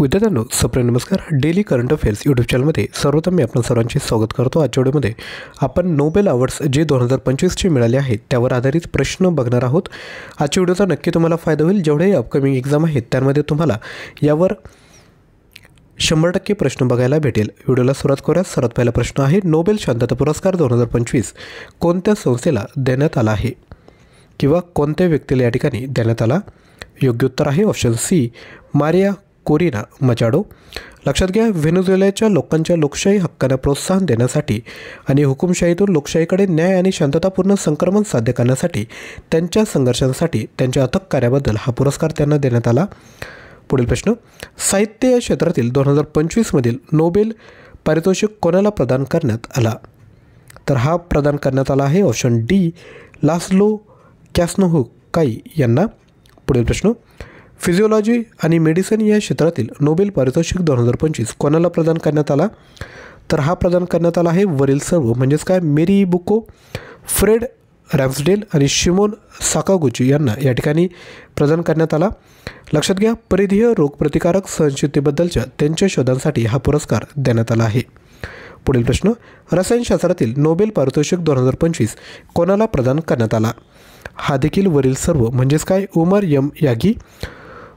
विद्यार्थ्यांनो सप्रे नमस्कार. Daily current affairs YouTube चॅनलमध्ये सर्वप्रथम मी आपल्या सर्वांचे स्वागत करतो. आजच्या व्हिडिओमध्ये आपण नोबेल अवॉर्ड्स जे 2025चे मिळाले आहेत त्यावर आधारित प्रश्न बघणार आहोत. आजच्या व्हिडिओचा नक्की तुम्हाला फायदा होईल. जेवढेही अपकमिंग एक्झाम आहेत त्यामध्ये तुम्हाला यावर 100% प्रश्न बघायला भेटेल. व्हिडिओला सुरुवात करूया. सर्वात पहिला प्रश्न आहे, नोबेल शांतता पुरस्कार 2025 कोणत्या संस्थेला देण्यात आला आहे किंवा कोणत्या व्यक्तीला या ठिकाणी देण्यात आला? योग्य उत्तर आहे option C, Maria Corina Machado. लक्षात घ्या, व्हेनेझुएलाच्या लोकांच्या लोकशाही हक्कांना प्रोत्साहन देण्यासाठी आणि हुकुमशाहीतून लोकशाहीकडे न्याय आणि शांततापूर्ण संक्रमण साध्य करण्यासाठी त्यांच्या संघर्षांसाठी त्यांच्या अथक कार्याबद्दल हा पुरस्कार त्यांना देण्यात आला. पुढील प्रश्न, साहित्य या क्षेत्रातील 2025मधील नोबेल पारितोषिक कोणाला प्रदान करण्यात आला? तर हा प्रदान करण्यात आला आहे ऑप्शन डी, लास्लो कॅस्नोहुकाई यांना. पुढील प्रश्न, फिजिओलॉजी आणि मेडिसिन या क्षेत्रातील नोबेल पारितोषिक 2025 कोणाला प्रदान करण्यात आला? तर हा प्रदान करण्यात आला आहे वरील सर्व म्हणजेच काय, मेरी बुको, फ्रेड रॅम्सडेल आणि शिमोन साकागुची यांना या ठिकाणी प्रदान करण्यात आला. लक्षात घ्या, परिधीय रोगप्रतिकारक सहनशीलतेबद्दलच्या त्यांच्या शोधांसाठी हा पुरस्कार देण्यात आला आहे. पुढील प्रश्न, रसायनशास्त्रातील नोबेल पारितोषिक 2025 कोणाला प्रदान करण्यात आला? हा देखील वरील सर्व म्हणजेच काय, उमर यागी,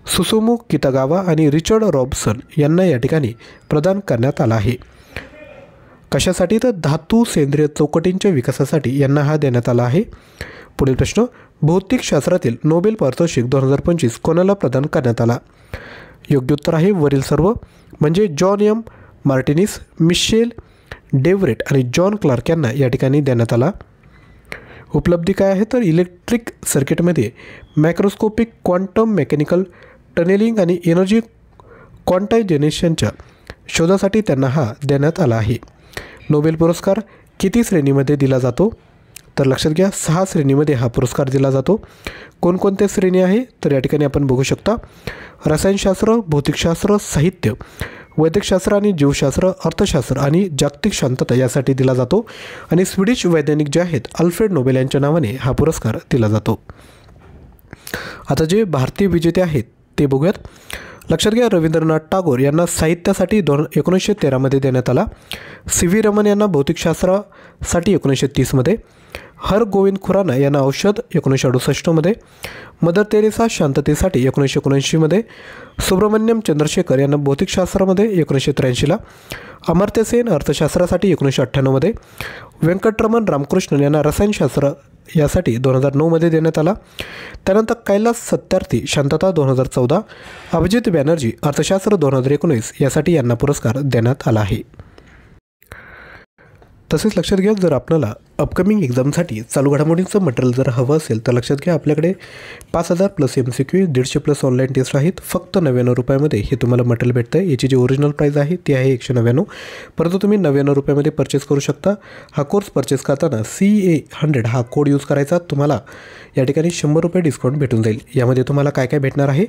सुसुमू कितागावा आणि रिचर्ड रॉबसन यांना या ठिकाणी प्रदान करण्यात आला आहे. कशासाठी? तर धातू सेंद्रिय चौकटींच्या विकासासाठी यांना हा देण्यात आला आहे. पुढील प्रश्न, भौतिकशास्त्रातील नोबेल पारितोषिक 2025 कोणाला प्रदान करण्यात आला? योग्य उत्तर आहे वरील सर्व म्हणजे जॉन एम मार्टिनिस, मिशेल डेव्हरेट आणि जॉन क्लार्क यांना या ठिकाणी देण्यात आला. उपलब्धी काय आहे? तर इलेक्ट्रिक सर्किटमध्ये मायक्रोस्कोपिक क्वांटम मेकॅनिकल टनेलिंग आणि एनर्जी क्वांटायजेनेशनच्या शोधासाठी त्यांना हा देण्यात आला आहे. नोबेल पुरस्कार किती श्रेणीमध्ये दिला जातो? तर लक्षात घ्या, 6 श्रेणीमध्ये हा पुरस्कार दिला जातो. कोणकोणत्या श्रेणी आहे? तर या ठिकाणी आपण बघू शकता, रसायनशास्त्र, भौतिकशास्त्र, साहित्य, वैद्यकशास्त्र आणि जीवशास्त्र, अर्थशास्त्र आणि जागतिक शांतता यासाठी दिला जातो. आणि स्वीडिश वैज्ञानिक जे आहेत अल्फ्रेड नोबेल यांच्या नावाने हा पुरस्कार दिला जातो. आता जे भारतीय विजेते आहेत ते बघूयात. लक्षात घ्या, रवींद्रनाथ टागोर यांना साहित्यासाठी 1913मध्ये देण्यात आला. सी व्ही रमन यांना भौतिकशास्त्रासाठी 1930मध्ये, हर गोविंद खुराना यांना औषध 1968मध्ये, मदर तेरेसा शांततेसाठी 1979मध्ये, सुब्रमण्यम चंद्रशेखर यांना भौतिकशास्त्रामध्ये 1983ला, अमर्त्य सेन अर्थशास्त्रासाठी 1998मध्ये, व्यंकटरमण रामकृष्णन यांना रसायनशास्त्र यासाठी 2009मध्ये देण्यात आला. त्यानंतर कैलास सत्यार्थी शांतता 2014, अभिजित बॅनर्जी अर्थशास्त्र 2019 यासाठी यांना पुरस्कार देण्यात आला आहे. तसेच लक्षात घ्या, जर आपल्याला अपकमिंग एक्झामसाठी चालू घडामोडींचं मटेरियल जर हवं असेल तर लक्षात घ्या, आपल्याकडे 5000 plus MCQ, 150 plus online test आहेत. फक्त 99 रुपयामध्ये हे तुम्हाला मटेरियल भेटतं आहे. याची जी ओरिजिनल प्राईस आहे ती आहे 199, परंतु तुम्ही 99 रुपयामध्ये परचेस करू शकता. हा कोर्स परचेस करताना CA100 हा कोड यूज करायचा. तुम्हाला या ठिकाणी 100 रुपये डिस्काउंट भेटून जाईल. यामध्ये तुम्हाला काय काय भेटणार आहे?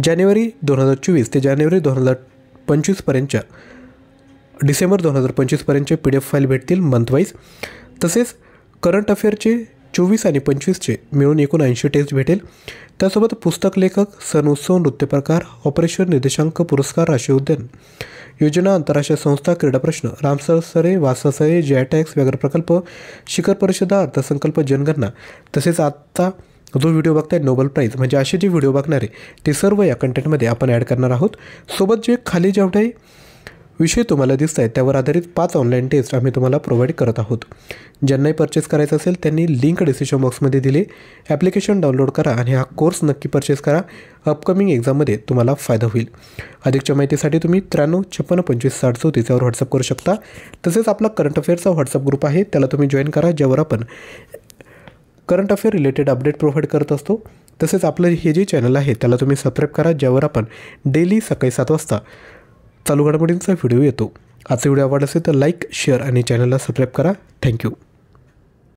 जानेवारी 2024 ते जानेवारी 2025पर्यंतच्या डिसेंबर 2025पर्यंतचे PDF फाईल भेटतील मंथवाईज. तसेच करंट अफेअरचे 24 आणि 25चे मिळून एकूण 80 टेस्ट भेटेल. त्यासोबत पुस्तक लेखक, सण उत्सव, नृत्यप्रकार, ऑपरेशन निर्देशांक, पुरस्कार, राष्ट्रीय उद्यान योजना, आंतरराष्ट्रीय संस्था, क्रीडा प्रश्न, रामसर सरे, वासासरे, JITEX, व्याघ्र प्रकल्प, शिखर परिषदा, अर्थसंकल्प, जनगणना, तसेच आता जो व्हिडिओ बघताय नोबेल प्राईज म्हणजे असे जे व्हिडिओ बघणारे ते सर्व या कंटेंटमध्ये आपण ॲड करणार आहोत. सोबत जे खाली जेवढे विषय तुम्हाला दिसत आहेत त्यावर आधारित 5 ऑनलाईन टेस्ट आम्ही तुम्हाला प्रोव्हाइड करत आहोत. ज्यांनाही परचेस करायचं असेल त्यांनी लिंक डिस्क्रिप्शन बॉक्समध्ये दिले. ॲप्लिकेशन डाउनलोड करा आणि हा कोर्स नक्की परचेस करा. अपकमिंग एक्झाममध्ये तुम्हाला फायदा होईल. अधिकच्या माहितीसाठी तुम्ही 93 56 25 60 34 यावर व्हॉट्सअप करू शकता. तसेच आपला करंट अफेअरचा व्हॉट्सअप ग्रुप आहे, त्याला तुम्ही जॉईन करा, ज्यावर आपण current affair related update provide करत असतो. तसेच आपलं हे जे चॅनल आहे त्याला तुम्ही सबस्क्राईब करा, ज्यावर आपण डेली सकाळी 7 वाजता चालू घडामोडींचा व्हिडिओ येतो. आजचा व्हिडिओ आवडला असेल तर लाईक, शेअर आणि चॅनलला सबस्क्राईब करा. थँक्यू.